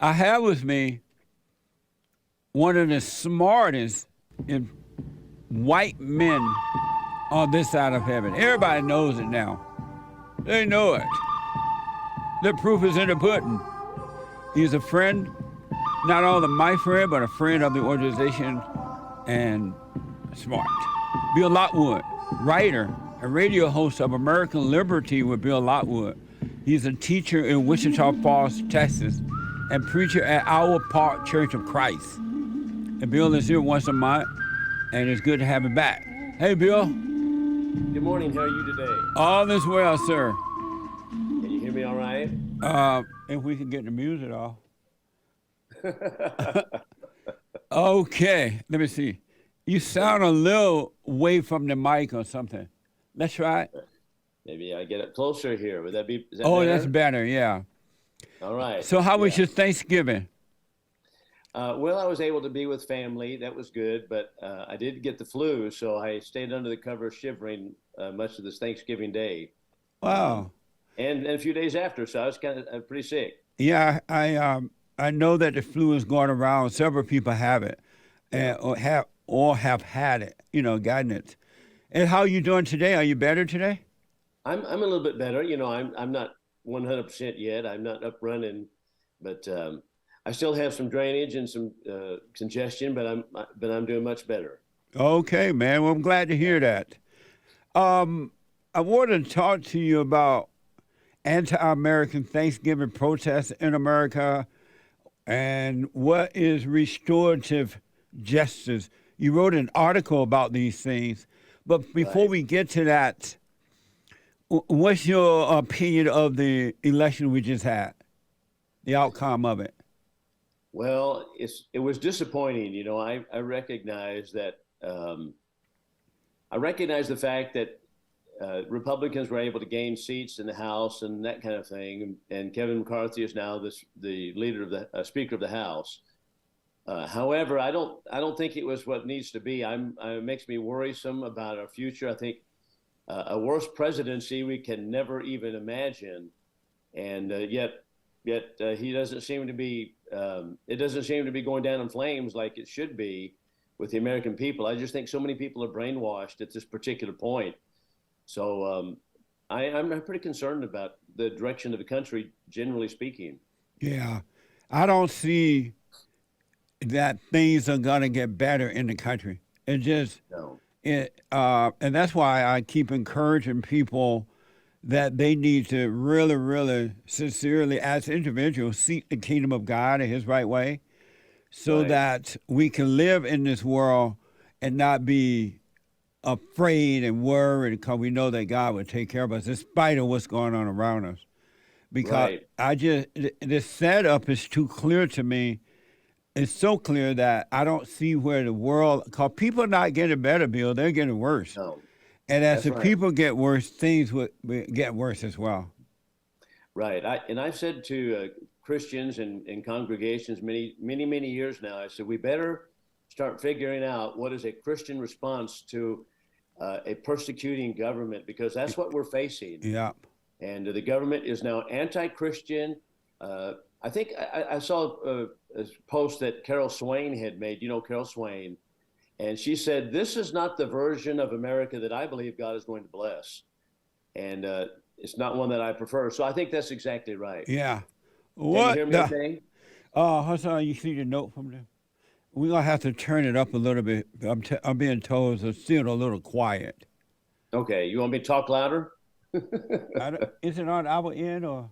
I have with me one of the smartest in white men on this side of heaven. Everybody knows it now. They know it. The proof is in the pudding. He's a friend, not only my friend, but a friend of the organization and smart. Bill Lockwood, writer and radio host of American Liberty with Bill Lockwood. He's a teacher in Wichita Falls, Texas, and preacher at Owl Park Church of Christ. And Bill is here once a month, and it's good to have him back. Hey, Bill. Good morning. How are you today? All is well, sir. Can you hear me all right? If we can get the music off. Okay, let me see. You sound a little away from the mic or something. Let's try it. Maybe I get it closer here. Would that be? Is that Oh, better? that's better, yeah. All right. So how was your Thanksgiving? Well, I was able to be with family. That was good, but I did get the flu, so I stayed under the cover shivering much of this Thanksgiving Day. Wow. And a few days after, so I was kind of pretty sick. Yeah, I know that the flu is going around. Several people have it, and or have had it. Gotten it. And how are you doing today? Are you better today? I'm a little bit better. I'm not 100% yet. I'm not up running, but I still have some drainage and some congestion, but I'm doing much better. Okay, man. Well, I'm glad to hear that. I want to talk to you about anti-American Thanksgiving protests in America and what is restorative justice. You wrote an article about these things, but before we get to that, what's your opinion of the election we just had, the outcome of it? Well, it was disappointing. I recognize that. I recognize the fact that Republicans were able to gain seats in the House and that kind of thing, and Kevin McCarthy is now the leader of the Speaker of the House. However, I don't think it was what needs to be. It makes me worrisome about our future. I think a worse presidency we can never even imagine, and yet he doesn't seem to be. It doesn't seem to be going down in flames like it should be with the American people. I just think so many people are brainwashed at this particular point. So I'm pretty concerned about the direction of the country, generally speaking. Yeah, I don't see that things are going to get better in the country. It just, No. And that's why I keep encouraging people that they need to really, really sincerely, as individuals, seek the kingdom of God in his right way so Right. that we can live in this world and not be afraid and worried because we know that God will take care of us in spite of what's going on around us. Because Right. this setup is too clear to me. It's so clear that I don't see where the world, because people are not getting better, Bill, they're getting worse. No. And as That's the right. people get worse, things would get worse as well. Right. I've said to Christians and congregations many years now, I said, we better start figuring out what is a Christian response to a persecuting government, because that's what we're facing. Yeah. And the government is now anti-Christian. I think I saw a post that Carol Swain had made. Carol Swain. And she said, this is not the version of America that I believe God is going to bless. And it's not one that I prefer. So I think that's exactly right. Yeah. Can you hear me okay? Hassan, you see the note from them? We're going to have to turn it up a little bit. I'm being told it's still a little quiet. Okay. You want me to talk louder? Is it on our end or?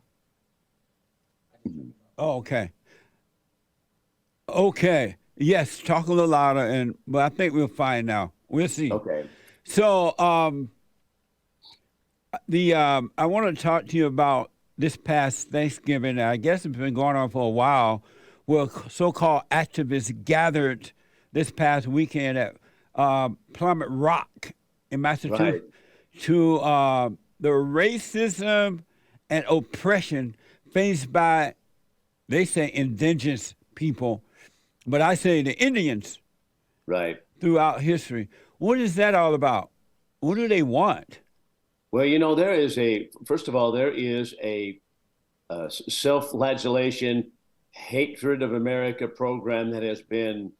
Oh, okay. Okay. Yes, talk a little louder, but I think we'll find out. We'll see. Okay. So, I want to talk to you about this past Thanksgiving. I guess it's been going on for a while, where so-called activists gathered this past weekend at Plymouth Rock in Massachusetts to the racism and oppression faced by, they say, indigenous people, but I say the Indians. Right. Throughout history. What is that all about? What do they want? Well, first of all, there is a self-flagellation hatred of America program that has been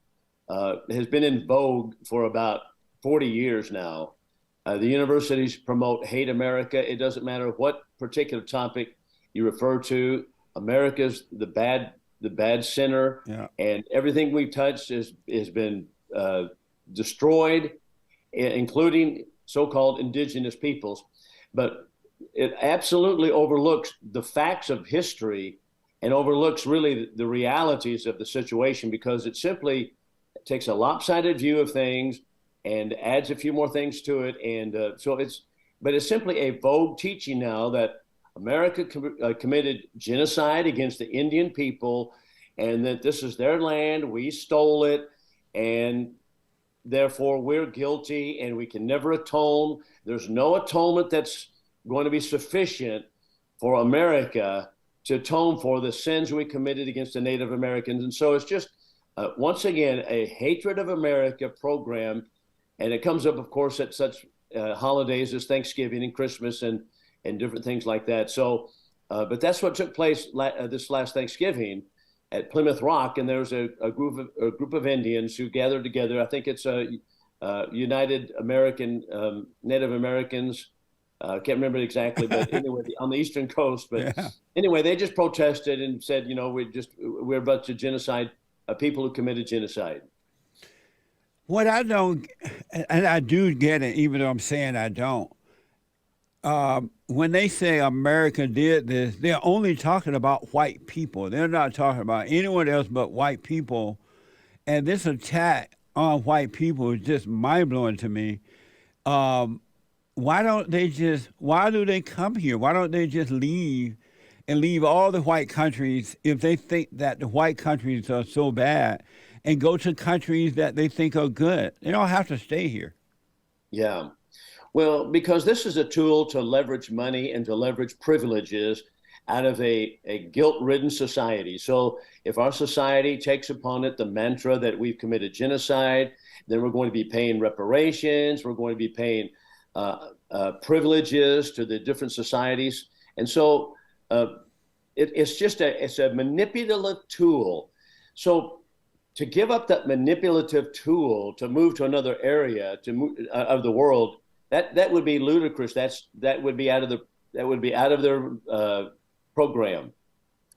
in vogue for about 40 years now. The universities promote hate America. It doesn't matter what particular topic you refer to. America's the bad sinner, Yeah. and everything we've touched has been destroyed, including so-called indigenous peoples. But it absolutely overlooks the facts of history and overlooks really the realities of the situation, because it simply takes a lopsided view of things and adds a few more things to it. And but it's simply a vogue teaching now that America committed genocide against the Indian people, and that this is their land, we stole it, and therefore we're guilty and we can never atone. There's no atonement that's going to be sufficient for America to atone for the sins we committed against the Native Americans. And so it's just, once again, a hatred of America program. And it comes up, of course, at such holidays as Thanksgiving and Christmas and different things like that. So, but that's what took place this last Thanksgiving at Plymouth Rock. And there was a group of Indians who gathered together. I think it's United American Native Americans. I can't remember exactly, but anyway, on the Eastern Coast. But yeah. Anyway, they just protested and said, you know, we're a bunch of genocide people who committed genocide. What I don't, and I do get it, even though I'm saying I don't. When they say America did this, they're only talking about white people. They're not talking about anyone else but white people. And this attack on white people is just mind-blowing to me. Why do they come here? Why don't they just leave and leave all the white countries if they think that the white countries are so bad, and go to countries that they think are good? They don't have to stay here. Yeah. Well, because this is a tool to leverage money and to leverage privileges out of a guilt-ridden society. So if our society takes upon it the mantra that we've committed genocide, then we're going to be paying reparations, we're going to be paying privileges to the different societies. And so it's a manipulative tool. So to give up that manipulative tool to move to another area of the world, that would be ludicrous. That would be out of their program.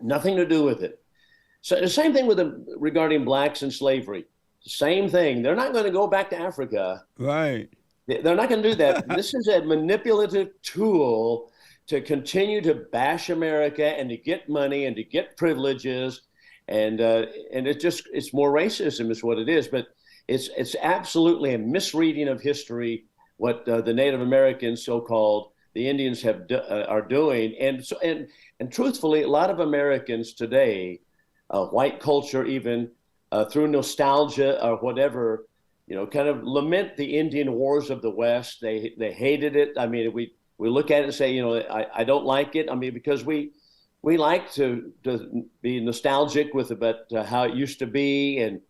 Nothing to do with it. So the same thing regarding blacks and slavery. Same thing. They're not going to go back to Africa. Right. They're not going to do that. This is a manipulative tool to continue to bash America and to get money and to get privileges, and it's more racism is what it is. But it's absolutely a misreading of history what the Native Americans, so-called the Indians, are doing, and truthfully, a lot of Americans today, white culture even through nostalgia or whatever, you know, kind of lament the Indian wars of the West. They hated it. I mean, we look at it and say, you know, I don't like it. I mean, because we like to be nostalgic with about how it used to be and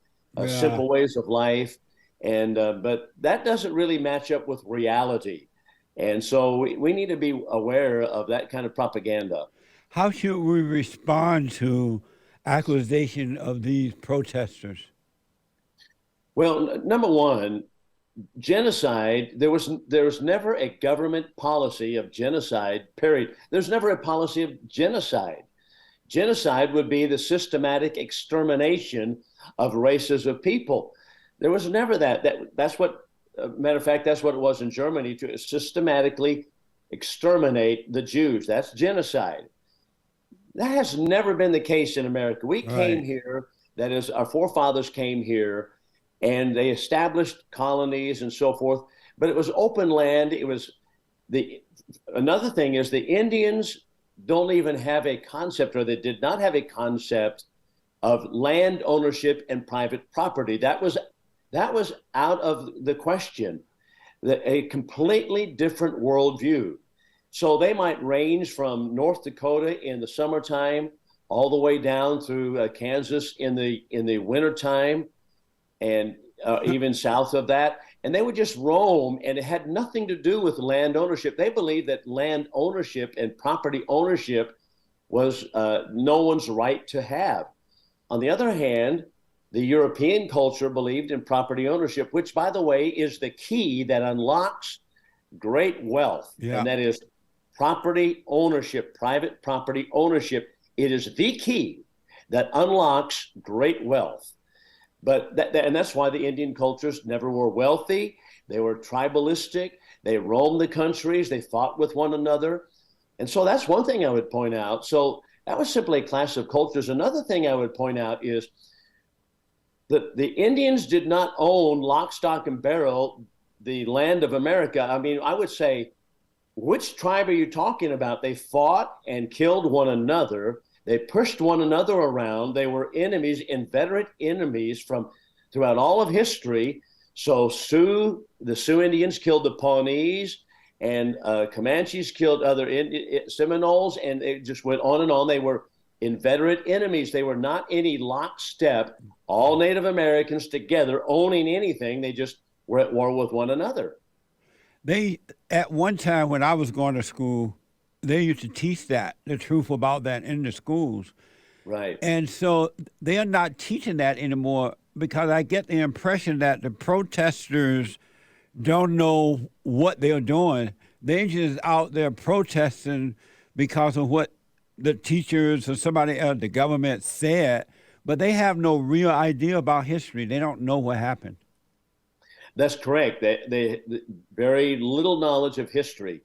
simple ways of life. And but that doesn't really match up with reality. And so we need to be aware of that kind of propaganda. How should we respond to accusation of these protesters? Well, number one, genocide, there was never a government policy of genocide, period. There's never a policy of genocide. Genocide would be the systematic extermination of races of people. There was never that. That's what, matter of fact, that's what it was in Germany, to systematically exterminate the Jews. That's genocide. That has never been the case in America. We came here, that is, our forefathers came here, and they established colonies and so forth, but it was open land. It was another thing is the Indians don't even have a concept, or they did not have a concept of land ownership and private property. That was out of the question, a completely different worldview. So they might range from North Dakota in the summertime all the way down through Kansas in the wintertime, and even south of that. And they would just roam, and it had nothing to do with land ownership. They believed that land ownership and property ownership was no one's right to have. on the other hand, the European culture believed in property ownership, which, by the way, is the key that unlocks great wealth. Yeah. And that is property ownership, private property ownership. It is the key that unlocks great wealth. And that's why the Indian cultures never were wealthy. They were tribalistic. They roamed the countries. They fought with one another. And so that's one thing I would point out. So that was simply a clash of cultures. Another thing I would point out is that the Indians did not own lock, stock, and barrel the land of America. I mean, I would say, which tribe are you talking about? They fought and killed one another. They pushed one another around. They were enemies, inveterate enemies from throughout all of history. So the Sioux Indians killed the Pawnees, and Comanches killed other Seminoles, and it just went on and on. They were inveterate enemies. They were not any lockstep, all Native Americans together owning anything. They just were at war with one another. They, at one time when I was going to school, they used to teach the truth about that in the schools. Right. And so they are not teaching that anymore, because I get the impression that the protesters don't know what they're doing. They're just out there protesting because of what the teachers or somebody else, the government said, but they have no real idea about history. They don't know what happened. That's correct. They very little knowledge of history.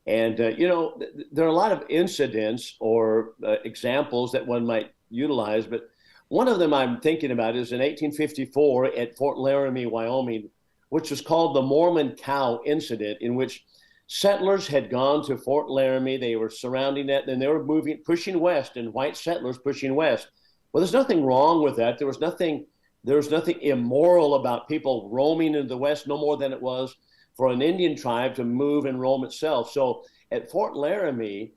And, there are a lot of incidents or examples that one might utilize, but one of them I'm thinking about is in 1854 at Fort Laramie, Wyoming, which was called the Mormon Cow Incident, in which settlers had gone to Fort Laramie. They were surrounding that, and they were pushing west, and white settlers pushing west. Well, there's nothing wrong with that. There was nothing immoral about people roaming into the west, no more than it was for an Indian tribe to move and roam itself. So at Fort Laramie,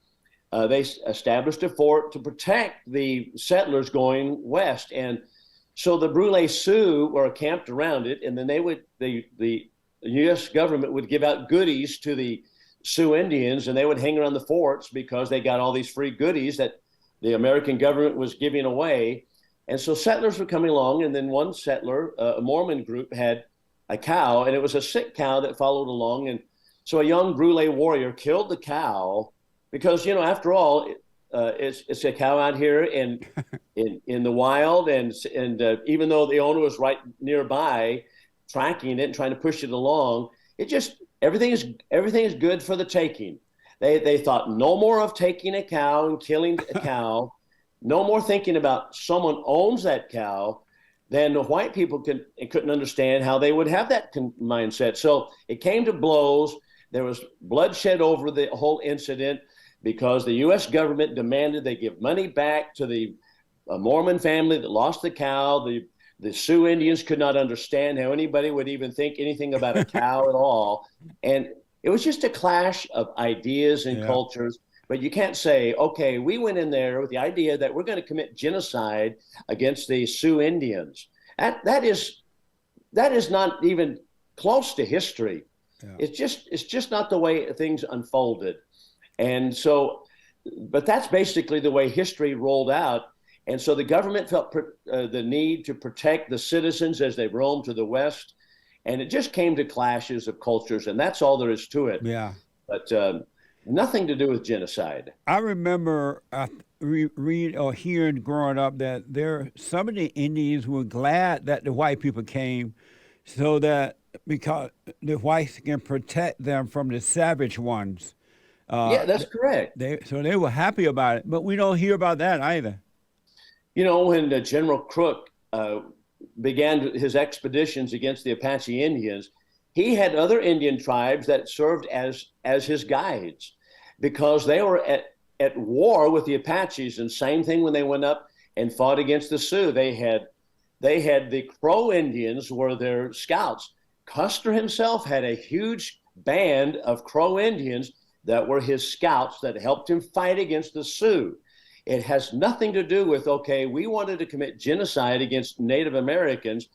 they established a fort to protect the settlers going west. And so the Brule Sioux were camped around it, and then the U.S. government would give out goodies to the Sioux Indians, and they would hang around the forts because they got all these free goodies that the American government was giving away. And so settlers were coming along, and then one settler, a Mormon group, had a cow, and it was a sick cow that followed along. And so a young Brule warrior killed the cow because, after all, it's a cow out here in the wild, and even though the owner was right nearby, tracking it and trying to push it along, everything is good for the taking. They thought no more of taking a cow and killing a cow, no more thinking about someone owns that cow. Then the white people couldn't understand how they would have that mindset. So it came to blows. There was bloodshed over the whole incident because the U.S. government demanded they give money back to the Mormon family that lost the cow. The Sioux Indians could not understand how anybody would even think anything about a cow at all. And it was just a clash of ideas and cultures. But you can't say, okay, we went in there with the idea that we're going to commit genocide against the Sioux Indians. That is not even close to history. Yeah. It's just not the way things unfolded. And so, but that's basically the way history rolled out. And so the government felt the need to protect the citizens as they roamed to the west. And it just came to clashes of cultures, and that's all there is to it. Yeah. But nothing to do with genocide. I remember read or hearing growing up that some of the Indians were glad that the white people came, so that because the whites can protect them from the savage ones. Yeah, that's correct. So they were happy about it, but we don't hear about that either. When General Crook began his expeditions against the Apache Indians, he had other Indian tribes that served as his guides, because they were at war with the Apaches. And same thing when they went up and fought against the Sioux. They had the Crow Indians were their scouts. Custer himself had a huge band of Crow Indians that were his scouts that helped him fight against the Sioux. It has nothing to do with, okay, we wanted to commit genocide against Native Americans.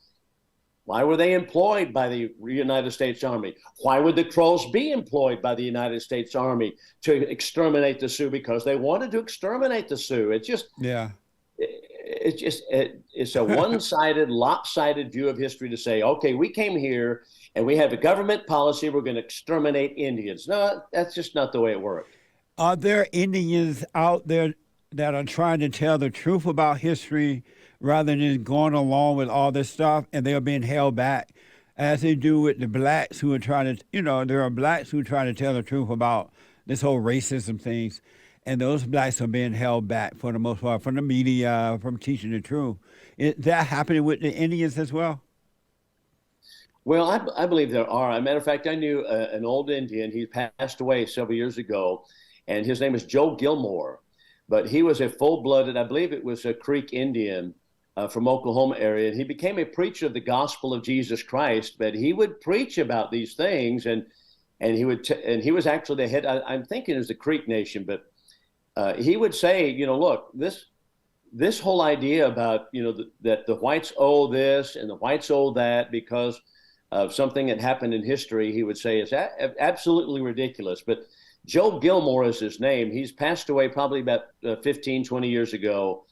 Why were they employed by the United States Army? Why would the Crows be employed by the United States Army to exterminate the Sioux? Because they wanted to exterminate the Sioux. It's just, it's a one-sided, lopsided view of history to say, okay, we came here and we have a government policy, we're going to exterminate Indians. No, that's just not the way it worked. Are there Indians out there that are trying to tell the truth about history rather than going along with all this stuff, and they are being held back, as they do with the blacks who are trying to, there are blacks who try to tell the truth about this whole racism things, and those blacks are being held back for the most part from the media, from teaching the truth. Is that happening with the Indians as well? Well, I believe there are. As a matter of fact, I knew an old Indian. He passed away several years ago, and his name is Joe Gilmore. But he was a full-blooded, I believe it was a Creek Indian from Oklahoma area. And he became a preacher of the gospel of Jesus Christ. But he would preach about these things, and he would and he was actually the head. I'm thinking it was the Creek Nation, but he would say, look, this whole idea about that the whites owe this and the whites owe that because of something that happened in history, he would say is absolutely ridiculous. But Joe Gilmore is his name. He's passed away probably about 15, 20 years ago.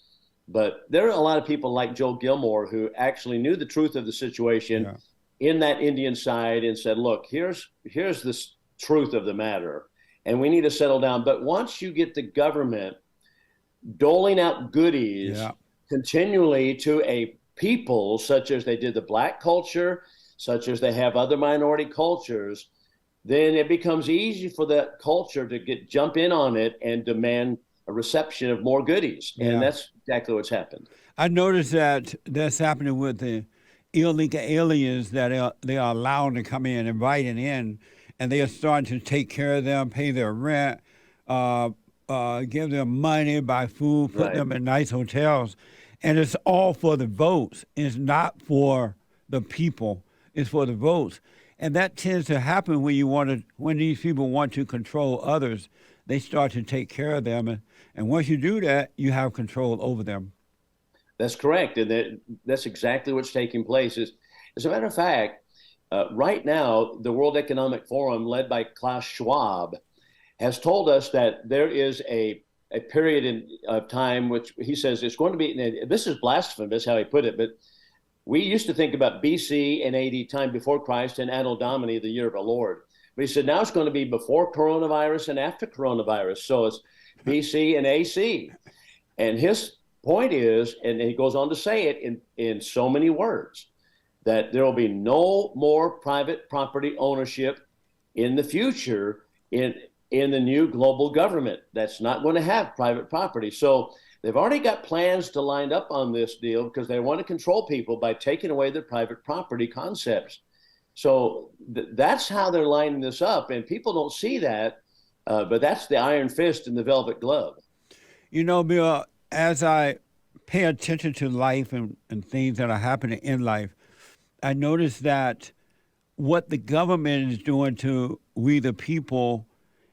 But there are a lot of people like Joe Gilmore who actually knew the truth of the situation in that Indian side and said, look, here's the truth of the matter, and we need to settle down. But once you get the government doling out goodies continually to a people, such as they did the black culture, such as they have other minority cultures, then it becomes easy for that culture to jump in on it and demand a reception of more goodies. And that's exactly what's happened. I noticed that that's happening with the illegal aliens that they are allowed to come in, invited in, and they are starting to take care of them, pay their rent, give them money, buy food, put them in nice hotels. And it's all for the votes. It's not for the people. It's for the votes. And that tends to happen when these people want to control others. They start to take care of them. And once you do that, you have control over them. That's correct. And that's exactly what's taking place. As a matter of fact, right now, the World Economic Forum, led by Klaus Schwab, has told us that there is a period of time which he says it's going to be, this is blasphemous how he put it, but we used to think about BC and AD, time before Christ, and Anno Domini, the year of our Lord. But he said now it's going to be before coronavirus and after coronavirus. So it's BC and AC. And his point is, and he goes on to say it in so many words, that there will be no more private property ownership in the future in the new global government. That's not going to have private property. So they've already got plans to line up on this deal because they want to control people by taking away their private property concepts. So that's how they're lining this up, and people don't see that, but that's the iron fist and the velvet glove. Bill, as I pay attention to life and things that are happening in life, I notice that what the government is doing to we the people,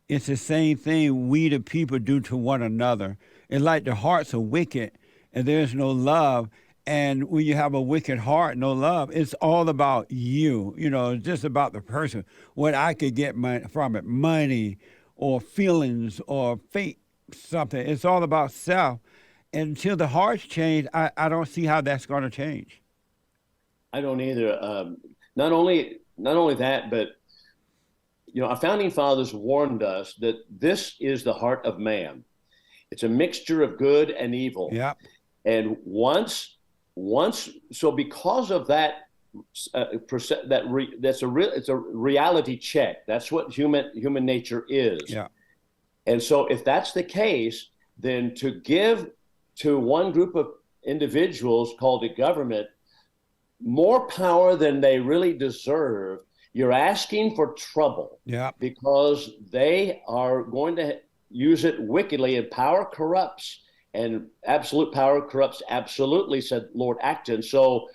it's the same thing we the people do to one another. It's like the hearts are wicked and there's no love. And when you have a wicked heart, no love, it's all about you. It's just about the person, what I could get from it, money or feelings or fate, something. It's all about self. And until the hearts change, I don't see how that's going to change. I don't either. Not only that, but our founding fathers warned us that this is the heart of man. It's a mixture of good and evil. Yeah. And so because of that, it's a reality check. That's what human nature is. Yeah. And so if that's the case, then to give to one group of individuals called a government more power than they really deserve, you're asking for trouble. Yeah. Because they are going to use it wickedly, and power corrupts, and absolute power corrupts absolutely, said Lord Acton. So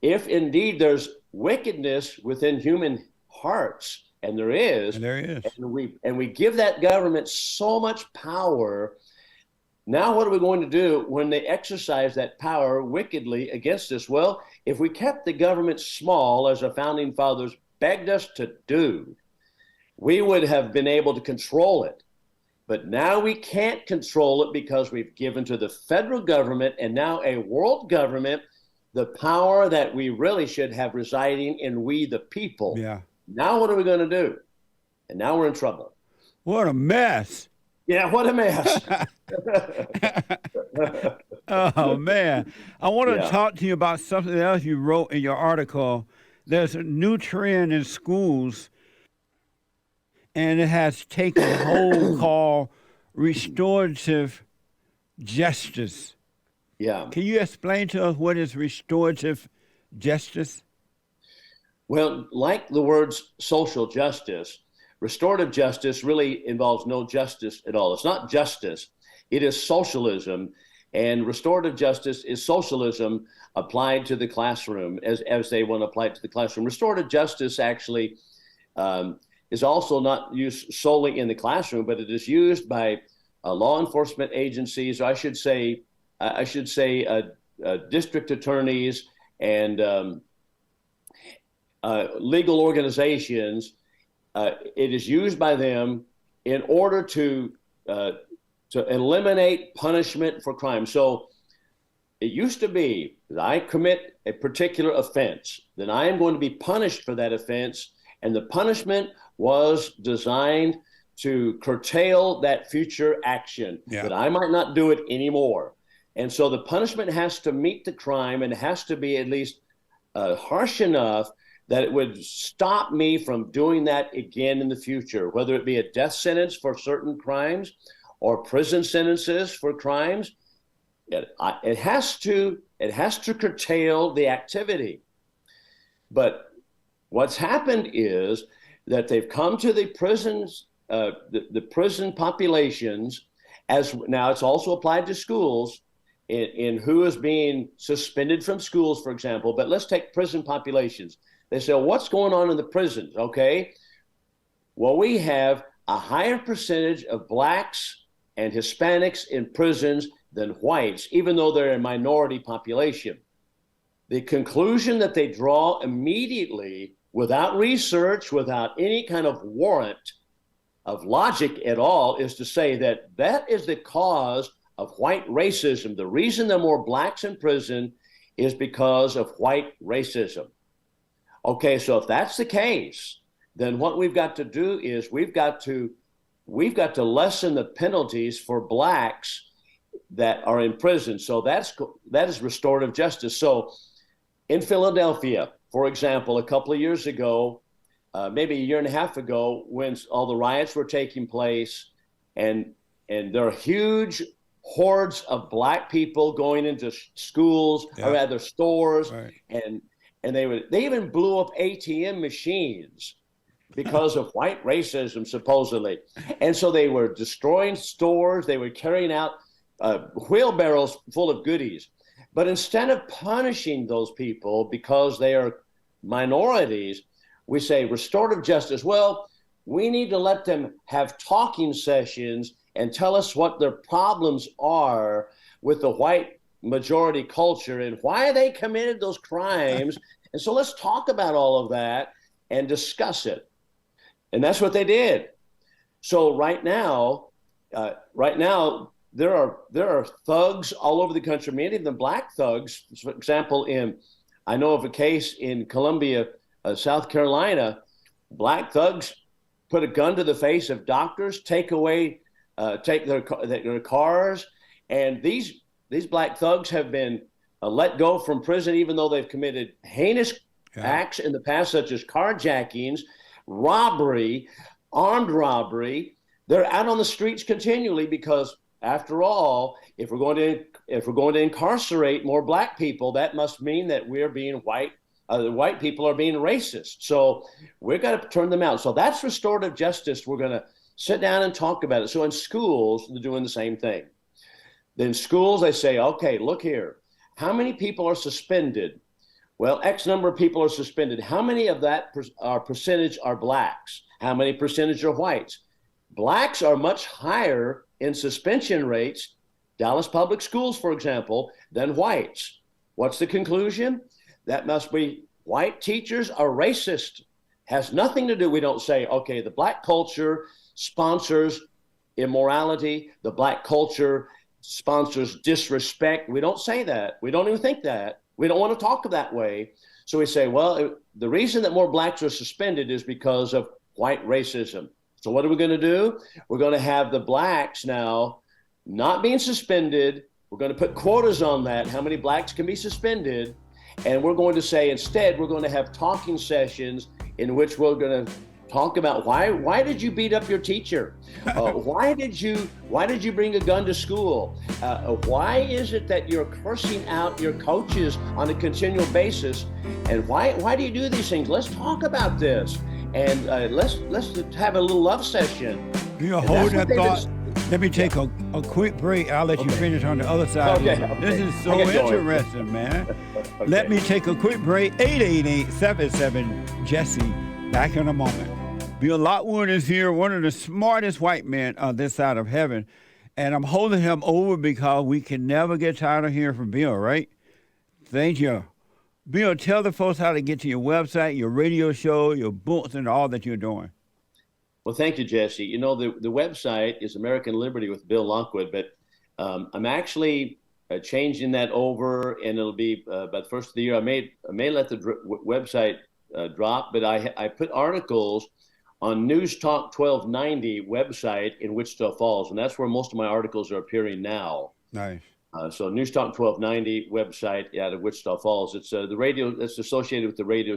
if indeed there's wickedness within human hearts, and there is, and we give that government so much power, now what are we going to do when they exercise that power wickedly against us? Well, if we kept the government small, as our founding fathers begged us to do, we would have been able to control it. But now we can't control it because we've given to the federal government and now a world government the power that we really should have residing in we the people. Yeah. Now what are we going to do? And now we're in trouble. What a mess. Yeah, what a mess. Oh, man. I want to Yeah. talk to you about something else you wrote in your article. There's a new trend in schools, and it has taken hold called restorative justice. Yeah. Can you explain to us what is restorative justice? Well, like the words social justice, restorative justice really involves no justice at all. It's not justice, it is socialism. And restorative justice is socialism applied to the classroom as they want to apply it to the classroom. Restorative justice actually is also not used solely in the classroom, but it is used by law enforcement agencies, or I should say district attorneys and legal organizations. It is used by them in order to eliminate punishment for crime. So it used to be that I commit a particular offense, then I am going to be punished for that offense, and the punishment was designed to curtail that future action, that I might not do it anymore. And so the punishment has to meet the crime, and it has to be at least harsh enough that it would stop me from doing that again in the future, whether it be a death sentence for certain crimes or prison sentences for crimes. It has to curtail the activity. But what's happened is that they've come to the prisons, the prison populations, as now it's also applied to schools, in who is being suspended from schools, for example. But let's take prison populations. They say, well, what's going on in the prisons? Okay. Well, we have a higher percentage of blacks and Hispanics in prisons than whites, even though they're a minority population. The conclusion that they draw immediately, without research, without any kind of warrant of logic at all, is to say that that is the cause of white racism. The reason there are more blacks in prison is because of white racism. Okay, so if that's the case, then what we've got to do is we've got to lessen the penalties for blacks that are in prison. So that is restorative justice. So in Philadelphia, for example, a couple of years ago, maybe a year and a half ago, when all the riots were taking place, and there are huge hordes of black people going into schools, or rather stores, and they even blew up ATM machines because of white racism, supposedly. And so they were destroying stores, they were carrying out wheelbarrows full of goodies. But instead of punishing those people because they are minorities, we say restorative justice. Well, we need to let them have talking sessions and tell us what their problems are with the white majority culture and why they committed those crimes. And so let's talk about all of that and discuss it. And that's what they did. So right now, there are thugs all over the country, many of them black thugs. For example, I know of a case in Columbia, South Carolina. Black thugs put a gun to the face of doctors, take their cars, and these black thugs have been let go from prison, even though they've committed heinous acts in the past, such as carjackings, robbery, armed robbery. They're out on the streets continually because, after all, if we're going to incarcerate more black people, that must mean that we're being the white people are being racist. So we've got to turn them out. So that's restorative justice. We're going to sit down and talk about it. So in schools, they're doing the same thing. Then schools, they say, okay, look here. How many people are suspended? Well, X number of people are suspended. How many of that percentage are blacks? How many percentage are whites? Blacks are much higher in suspension rates, Dallas Public Schools, for example, than whites. What's the conclusion? That must be white teachers are racist. Has nothing to do, we don't say, okay, the black culture sponsors immorality, the black culture sponsors disrespect. We don't say that. We don't even think that. We don't want to talk that way. So we say, well, the reason that more blacks are suspended is because of white racism. So what are we going to do? We're going to have the blacks now not being suspended. We're going to put quotas on that, how many blacks can be suspended. And we're going to say, instead, we're going to have talking sessions in which we're going to talk about why did you beat up your teacher? Why did you bring a gun to school? Why is it that you're cursing out your coaches on a continual basis? And why do you do these things? Let's talk about this, and let's have a little love session. You hold that thought. Let me take a quick break. I'll let you finish on the other side. This is so interesting, man. Okay. Let me take a quick break. 888-77-JESSE. Back in a moment. Bill Lockwood is here, one of the smartest white men on this side of heaven. And I'm holding him over because we can never get tired of hearing from Bill, right? Thank you. Bill, tell the folks how to get to your website, your radio show, your books, and all that you're doing. Well, thank you, Jesse. You know, the website is American Liberty with Bill Lockwood, but I'm actually changing that over, and it'll be by the first of the year. I may let the website drop, but I put articles on News Talk 1290 website in Wichita Falls, and that's where most of my articles are appearing now. Nice. So News Talk 1290 website out of Wichita Falls. It's the radio that's associated with the radio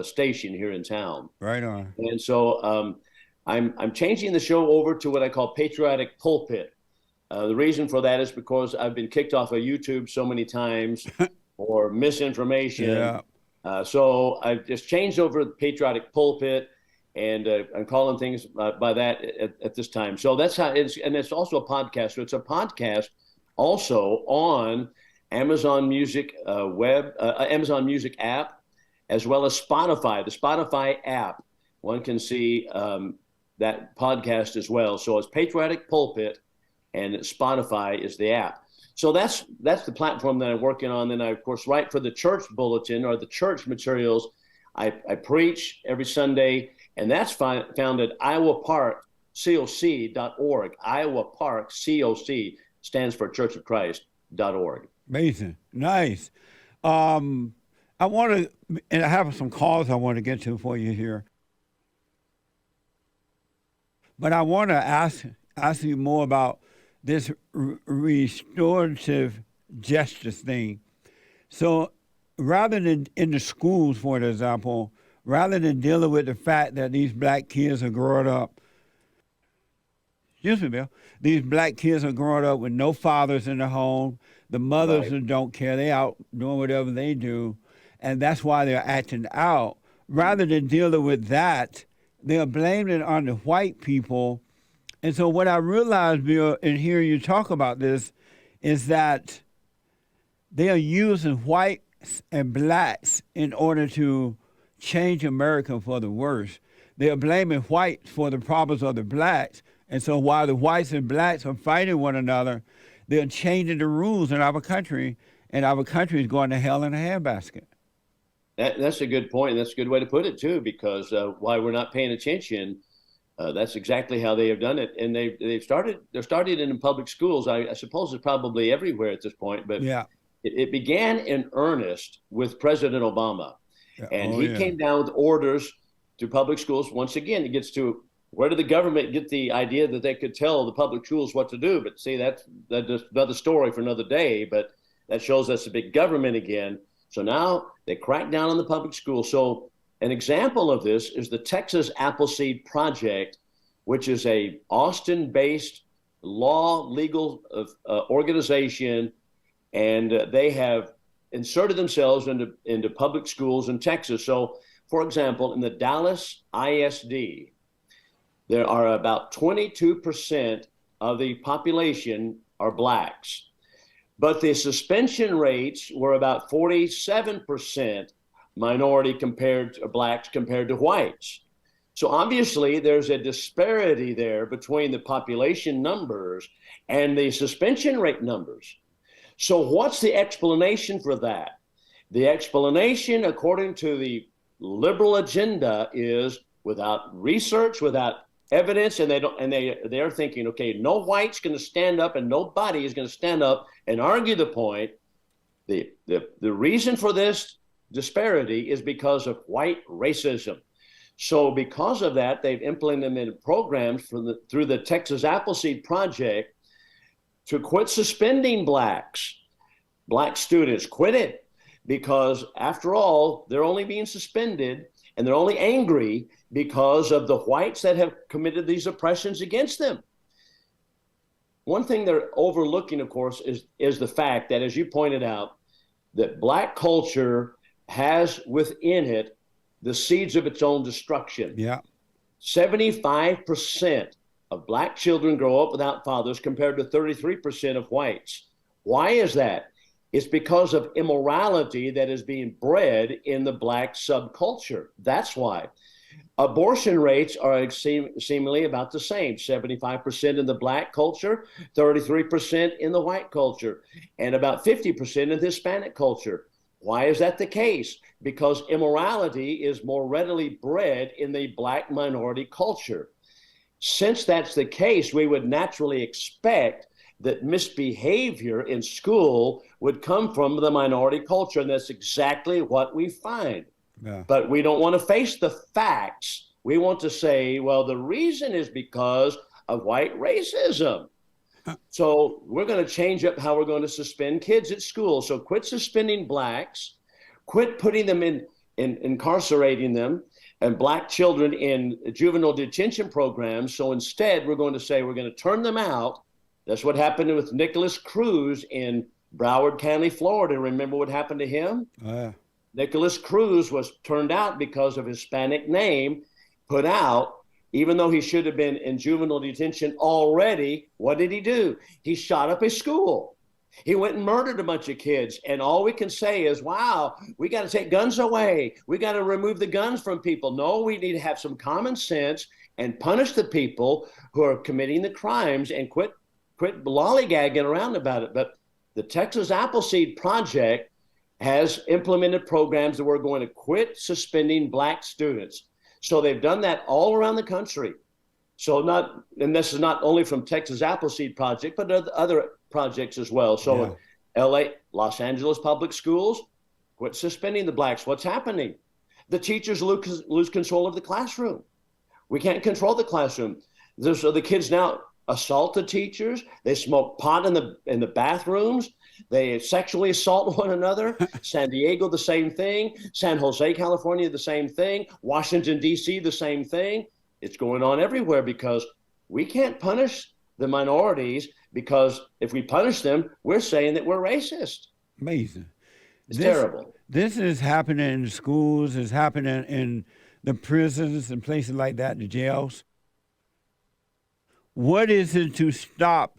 station here in town. Right on. And so I'm changing the show over to what I call Patriotic Pulpit. The reason for that is because I've been kicked off of YouTube so many times for misinformation. Yeah. So I've just changed over to Patriotic Pulpit, and I'm calling things by that at this time. So that's how it's, and it's also a podcast. So it's a podcast also on Amazon Music Amazon Music app, as well as Spotify. The Spotify app, one can see that podcast as well. So it's Patriotic Pulpit, and Spotify is the app. So that's the platform that I'm working on. Then I, of course, write for the church bulletin or the church materials. I preach every Sunday, and that's found at iowaparkcoc.org. Iowa Park COC stands for Church of Christ.org. Amazing. Nice. I want to, and I have some calls I want to get to for you here. But I want to ask you more about this restorative justice thing. So rather than in the schools, for example, rather than dealing with the fact that these black kids are growing up, excuse me, Bill, these black kids are growing up with no fathers in the home, the mothers Right. don't care, they out doing whatever they do, and that's why they're acting out. Rather than dealing with that, they're blaming it on the white people. And so what I realized, Bill, and hearing you talk about this, is that they are using whites and blacks in order to change America for the worse. They are blaming whites for the problems of the blacks. And so while the whites and blacks are fighting one another, they're changing the rules in our country, and our country is going to hell in a handbasket. That's a good point. That's a good way to put it, too, because while we're not paying attention, that's exactly how they have done it. And they're started in public schools. I suppose it's probably everywhere at this point, but Yeah. it began in earnest with President Obama. Yeah. And Oh, he yeah. came down with orders to public schools. Once again, it gets to where did the government get the idea that they could tell the public schools what to do? But see, that's another story for another day, but that shows us a big government again. So now they crack down on the public schools. So an example of this is the Texas Appleseed Project, which is a Austin-based legal organization, and they have inserted themselves into public schools in Texas. So, for example, in the Dallas ISD, there are about 22% of the population are blacks, but the suspension rates were about 47% minority compared to blacks compared to whites. So obviously there's a disparity there between the population numbers and the suspension rate numbers. So what's the explanation for that? The explanation, according to the liberal agenda, is without research, without evidence, and they're thinking, okay, no white's going to stand up, and nobody is going to stand up and argue the point. The reason for this disparity is because of white racism. So because of that, they've implemented programs through the Texas Appleseed Project to quit suspending black students. Quit it, because after all, they're only being suspended and they're only angry because of the whites that have committed these oppressions against them. One thing they're overlooking, of course, is the fact that, as you pointed out, that black culture has within it the seeds of its own destruction. Yeah. 75% of black children grow up without fathers compared to 33% of whites. Why is that? It's because of immorality that is being bred in the black subculture. That's why. Abortion rates are seemingly about the same, 75% in the black culture, 33% in the white culture, and about 50% in the Hispanic culture. Why is that the case? Because immorality is more readily bred in the black minority culture. Since that's the case, we would naturally expect that misbehavior in school would come from the minority culture, and that's exactly what we find. Yeah. But we don't want to face the facts. We want to say, well, the reason is because of white racism. So we're going to change up how we're going to suspend kids at school. So quit suspending blacks, quit putting them in incarcerating them and black children in juvenile detention programs. So instead, we're going to say we're going to turn them out. That's what happened with Nicholas Cruz in Broward County, Florida. Remember what happened to him? Oh, yeah. Nicholas Cruz was turned out because of Hispanic name, put out, even though he should have been in juvenile detention already. What did he do? He shot up his school. He went and murdered a bunch of kids. And all we can say is, wow, we got to take guns away. We got to remove the guns from people. No, we need to have some common sense and punish the people who are committing the crimes and quit lollygagging around about it. But the Texas Appleseed Project has implemented programs that we're going to quit suspending black students. So they've done that all around the country. And this is not only from Texas Appleseed Project, but other projects as well. So yeah. LA, Los Angeles public schools, quit suspending the blacks. What's happening? The teachers lose control of the classroom. We can't control the classroom. So the kids now assault the teachers. They smoke pot in the bathrooms. They sexually assault one another. San Diego, the same thing. San Jose, California, the same thing. Washington, D.C., the same thing. It's going on everywhere because we can't punish the minorities, because if we punish them, we're saying that we're racist. Amazing. It's terrible. This is happening in schools. It's happening in the prisons and places like that, the jails. What is it to stop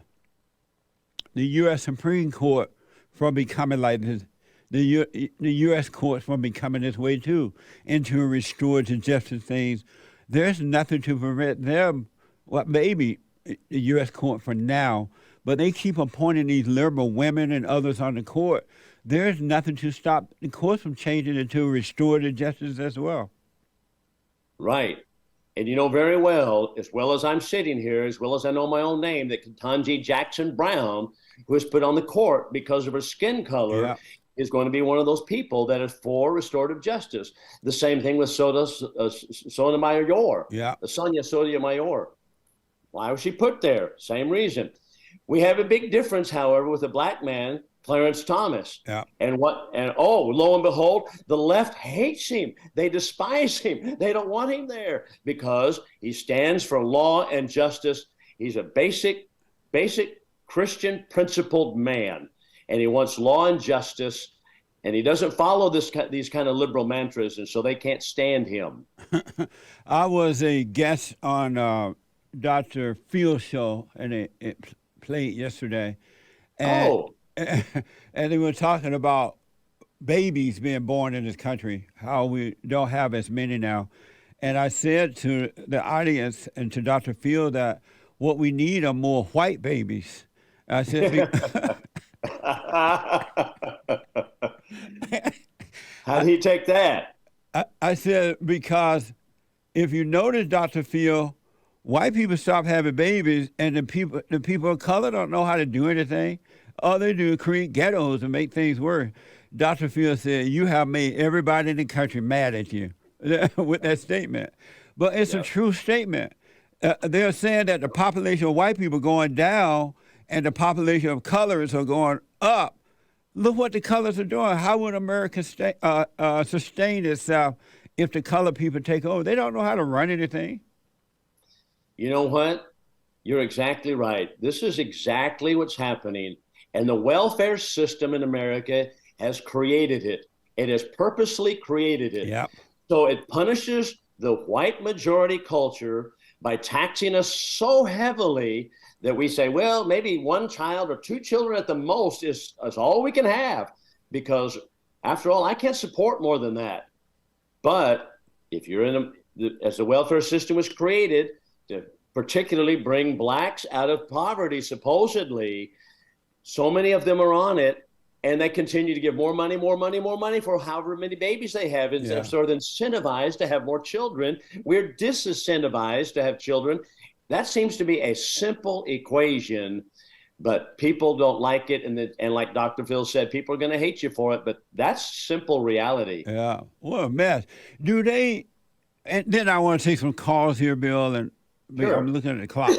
the U.S. Supreme Court from becoming like this, the U.S. courts from becoming this way too, and to restore to justice things? There's nothing to prevent them, well, maybe the U.S. court for now, but they keep appointing these liberal women and others on the court. There's nothing to stop the courts from changing it to restore to justice as well. Right. And you know very well as I'm sitting here, as well as I know my own name, that Ketanji Jackson Brown, who was put on the court because of her skin color, is going to be one of those people that is for restorative justice. The same thing with Sonia Sotomayor. Why was she put there? Same reason. We have a big difference, however, with a black man, Clarence Thomas. Yeah. And lo and behold, the left hates him. They despise him. They don't want him there because he stands for law and justice. He's a basic Christian principled man, and he wants law and justice, and he doesn't follow these kind of liberal mantras, and so they can't stand him. I was a guest on Dr. Phil's show, and it played yesterday. And, and they were talking about babies being born in this country, how we don't have as many now. And I said to the audience and to Dr. Phil that what we need are more white babies. I said, how did he take that? I said, because if you notice, Dr. Phil, white people stop having babies, and the people of color don't know how to do anything. All they do is create ghettos and make things worse. Dr. Field said, "You have made everybody in the country mad at you," with that statement. But it's a true statement. They're saying that the population of white people going down and the population of colors are going up. Look what the colors are doing. How would America sustain itself if the color people take over? They don't know how to run anything. You know what? You're exactly right. This is exactly what's happening. And the welfare system in America has created it. It has purposely created it. Yep. So it punishes the white majority culture by taxing us so heavily that we say, well, maybe one child or two children at the most is all we can have, because after all, I can't support more than that. But if you're as the welfare system was created to particularly bring blacks out of poverty, supposedly, so many of them are on it, and they continue to give more money for however many babies they have. And so they're incentivized to have more children. We're disincentivized to have children. That seems to be a simple equation, but people don't like it. And like Dr. Phil said, people are going to hate you for it, but that's simple reality. Yeah, what a mess. And then I want to take some calls here, Bill, and Sure. I'm looking at the clock.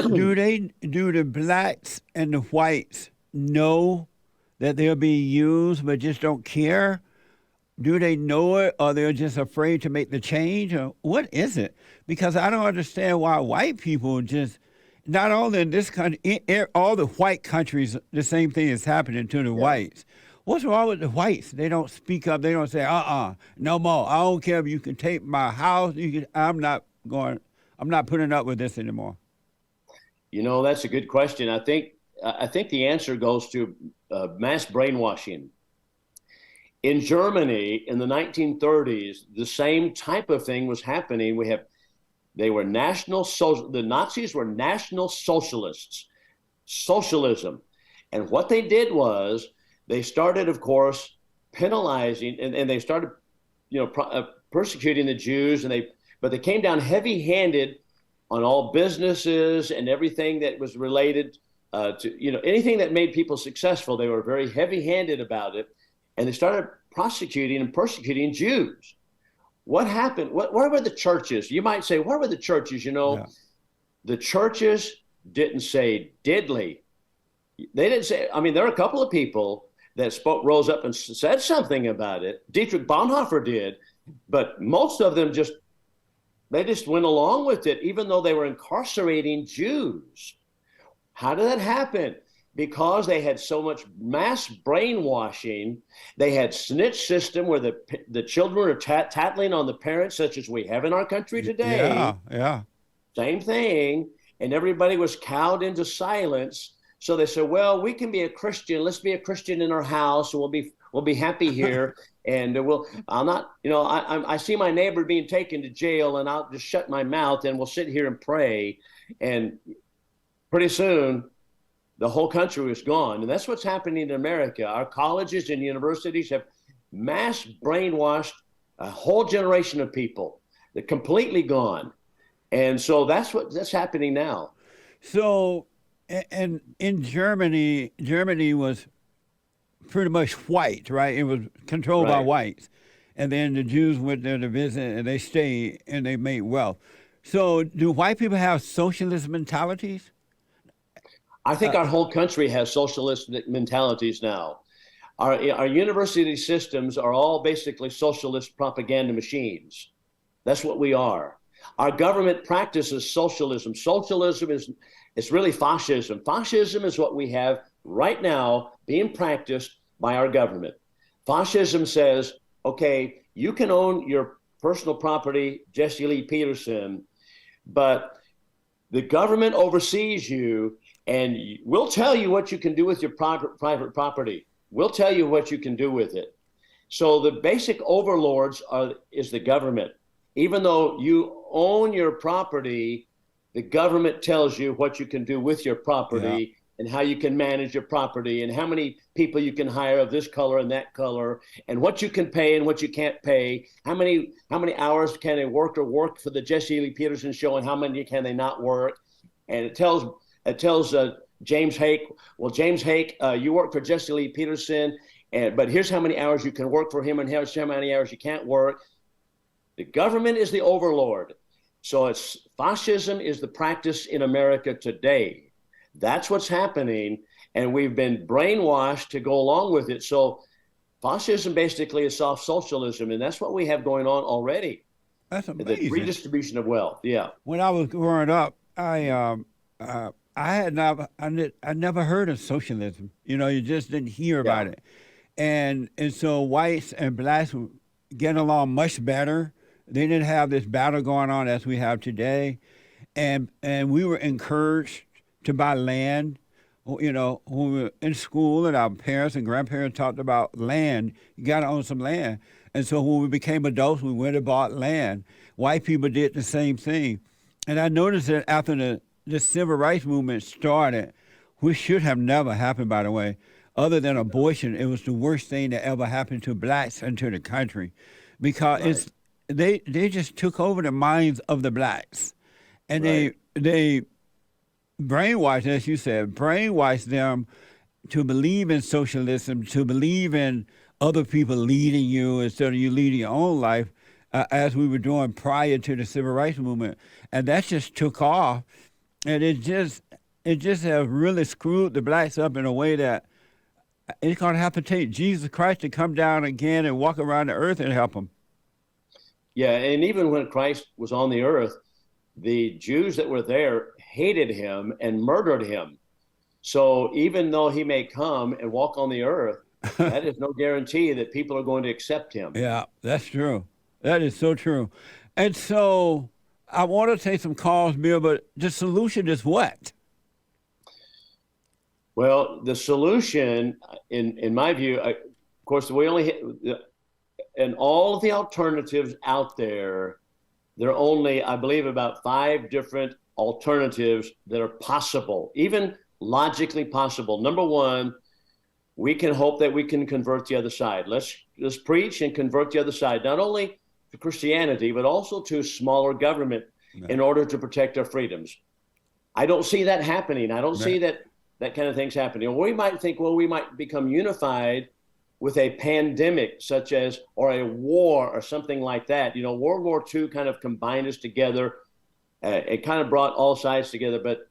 Do the blacks and the whites know that they're being used but just don't care? Do they know it, or they're just afraid to make the change? Or what is it? Because I don't understand why white people just, not only in this country, all the white countries, the same thing is happening to the whites. What's wrong with the whites? They don't speak up. They don't say, no more. I don't care if you can take my house. I'm not putting up with this anymore. You know, that's a good question. I think the answer goes to mass brainwashing. In Germany in the 1930s, the same type of thing was happening. The Nazis were national socialists, socialism. And what they did was they started, of course, penalizing, and they started, persecuting the Jews, but they came down heavy-handed on all businesses and everything that was related to, anything that made people successful. They were very heavy-handed about it, and they started prosecuting and persecuting Jews. What happened? Where were the churches? You might say, where were the churches? The churches didn't say diddly. They didn't say, there are a couple of people that rose up and said something about it. Dietrich Bonhoeffer did, but most of them just went along with it, even though they were incarcerating Jews. How did that happen? Because they had so much mass brainwashing. They had snitch system where the children are tattling on the parents, such as we have in our country today. Yeah. Same thing. And everybody was cowed into silence. So they said, well, we can be a Christian. Let's be a Christian in our house, and we'll be happy here. And I see my neighbor being taken to jail, and I'll just shut my mouth and we'll sit here and pray. And pretty soon, the whole country was gone. And that's what's happening in America. Our colleges and universities have mass brainwashed a whole generation of people. They're completely gone. And so that's happening now. So, and in Germany was pretty much white, right? It was controlled by whites. And then the Jews went there to visit, and they stayed, and they made wealth. So do white people have socialist mentalities? I think our whole country has socialist mentalities now. Our university systems are all basically socialist propaganda machines. That's what we are. Our government practices socialism. Socialism it's really fascism. Fascism is what we have right now being practiced by our government. Fascism says, okay, you can own your personal property, Jesse Lee Peterson, but the government oversees you, and we'll tell you what you can do with your private property. We'll tell you what you can do with it. So the basic overlords is the government. Even though you own your property, the government tells you what you can do with your property, and how you can manage your property and how many people you can hire of this color and that color and what you can pay and what you can't pay. How many hours can a worker work for the Jesse Lee Peterson show and how many can they not work? And it tells James Hake, well, James Hake, you work for Jesse Lee Peterson, but here's how many hours you can work for him and here's how many hours you can't work. The government is the overlord. So fascism is the practice in America today. That's what's happening, and we've been brainwashed to go along with it. So fascism basically is soft socialism, and that's what we have going on already. That's amazing. The redistribution of wealth. Yeah. When I was growing up, I never heard of socialism. You just didn't hear about it, and so whites and blacks were getting along much better. They didn't have this battle going on as we have today, and we were encouraged to buy land. When we were in school and our parents and grandparents talked about land, you got to own some land. And so when we became adults, we went and bought land. White people did the same thing. And I noticed that after the civil rights movement started, which should have never happened, by the way, other than abortion, it was the worst thing that ever happened to blacks and to the country, because they just took over the minds of the blacks, and they brainwashed, as you said, brainwashed them to believe in socialism, to believe in other people leading you instead of you leading your own life, as we were doing prior to the civil rights movement, and that just took off, and it just has really screwed the blacks up in a way that it's going to have to take Jesus Christ to come down again and walk around the earth and help them. Yeah, and even when Christ was on the earth, the Jews that were there hated him and murdered him. So even though he may come and walk on the earth, that is no guarantee that people are going to accept him. Yeah, that's true. That is so true. And so I want to take some calls, Bill, but the solution is what? Well, the solution, in my view, of course, and all of the alternatives out there, there are only, I believe, about 5 different alternatives that are possible, even logically possible. Number one, we can hope that we can convert the other side. Let's preach and convert the other side, not only to Christianity, but also to smaller government in order to protect our freedoms. I don't see that happening. I don't see that kind of thing's happening. We might think, well, we might become unified with a pandemic such as, or a war or something like that. World War II kind of combined us together. It kind of brought all sides together, but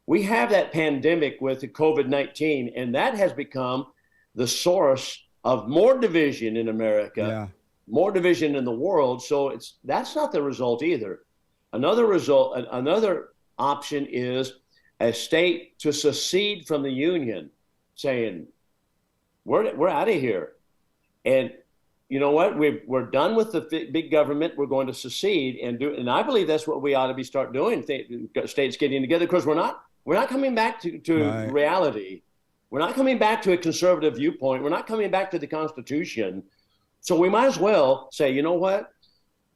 we have that pandemic with the COVID-19, and that has become the source of more division in America, more division in the world. So that's not the result either. Another option is a state to secede from the Union, saying, we're out of here. And you know what? We're done with the big government. We're going to secede and I believe that's what we ought to start doing. States getting together, because we're not coming back to reality. We're not coming back to a conservative viewpoint. We're not coming back to the Constitution. So we might as well say, you know what?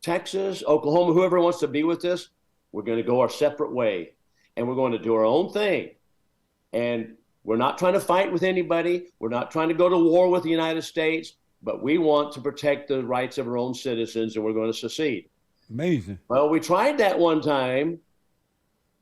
Texas, Oklahoma, whoever wants to be with us, we're going to go our separate way, and we're going to do our own thing. And we're not trying to fight with anybody. We're not trying to go to war with the United States, but we want to protect the rights of our own citizens, and we're going to secede. Amazing. Well, we tried that one time,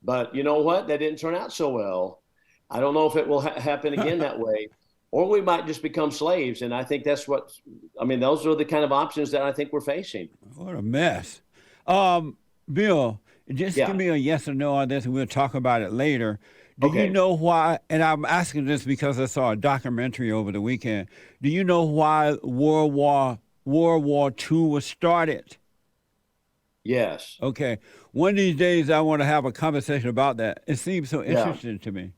but you know what? That didn't turn out so well. I don't know if it will happen again that way, or we might just become slaves. And I think those are the kind of options that I think we're facing. What a mess. Bill, just give me a yes or no on this, and we'll talk about it later. Do you know why, and I'm asking this because I saw a documentary over the weekend, do you know why World War II was started? Yes. Okay. One of these days I want to have a conversation about that. It seems so interesting to me.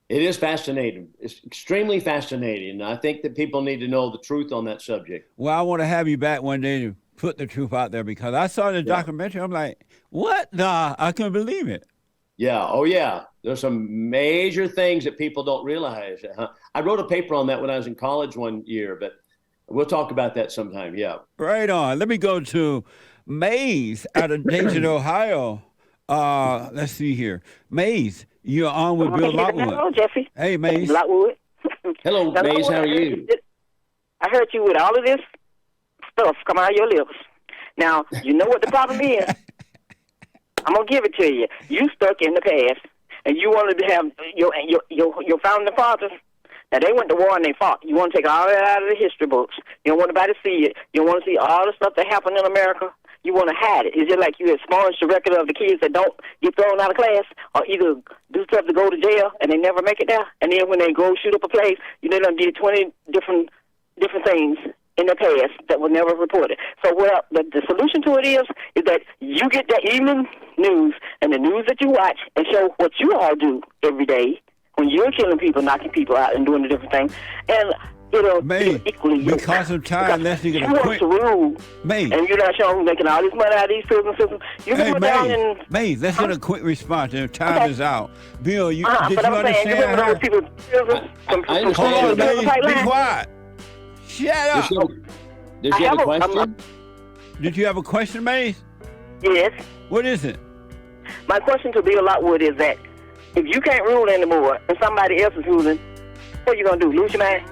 It is fascinating. It's extremely fascinating. I think that people need to know the truth on that subject. Well, I want to have you back one day to put the truth out there, because I saw the documentary. I'm like, what? Nah, I couldn't believe it. Yeah. Oh, yeah. There's some major things that people don't realize. I wrote a paper on that when I was in college one year, but we'll talk about that sometime. Yeah. Right on. Let me go to Mays out of Dayton, Ohio. Let's see here. Mays, You're on with Bill Lockwood. Hello, Jeffy. Hey, Mace. Lockwood. Hello, Now, Maze. Lockwood, How are you? I heard you with all of this stuff come out of your lips. Now, you know what the problem is? I'm going to give it to you. You stuck in the past, and you wanted to have your founding fathers. Now, they went to war and they fought. You want to take all that out of the history books. You don't want anybody to see it. You don't want to see all the stuff that happened in America. You want to hide it. It's just like you expunge the record of the kids that don't get thrown out of class or either do stuff to go to jail and they never make it there. And then when they go shoot up a place, you know, they did 20 different things in the past that were never reported. So what the solution to it is that you get the evening news and the news that you watch and show what you all do every day when you're killing people, knocking people out, and doing the different things. And it'll equally because of time, let's get a quick rule. May, and you're not showing making all this money out of these prison systems. You can go down and let's get a quick response. The time is out. Bill, did you understand her? I understand. Be quiet. Shut up. Did you have a question? Did you have a question, Mace? Yes. What is it? My question to Bill Lockwood is that if you can't rule anymore and somebody else is ruling, what are you going to do? Lose your mind?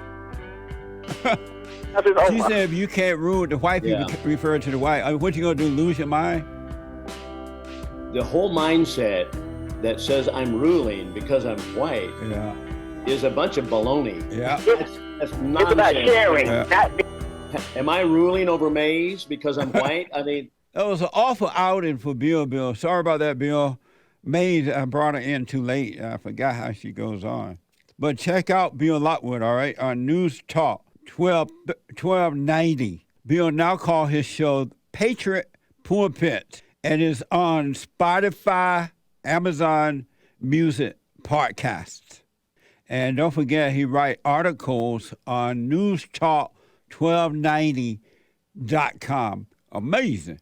She said if you can't rule, the white people refer to the white. What you going to do, lose your mind? The whole mindset that says I'm ruling because I'm white is a bunch of baloney. Yeah. That's nonsense. It's about sharing. Am I ruling over Maze because I'm white? I mean, that was an awful outing for Bill. Sorry about that, Bill. Maze, I brought her in too late. I forgot how she goes on. But check out Bill Lockwood, all right, on News Talk 1290. Bill now call his show Patriotic Pulpit and is on Spotify, Amazon Music Podcasts. And don't forget, he writes articles on newstalk1290.com. Amazing.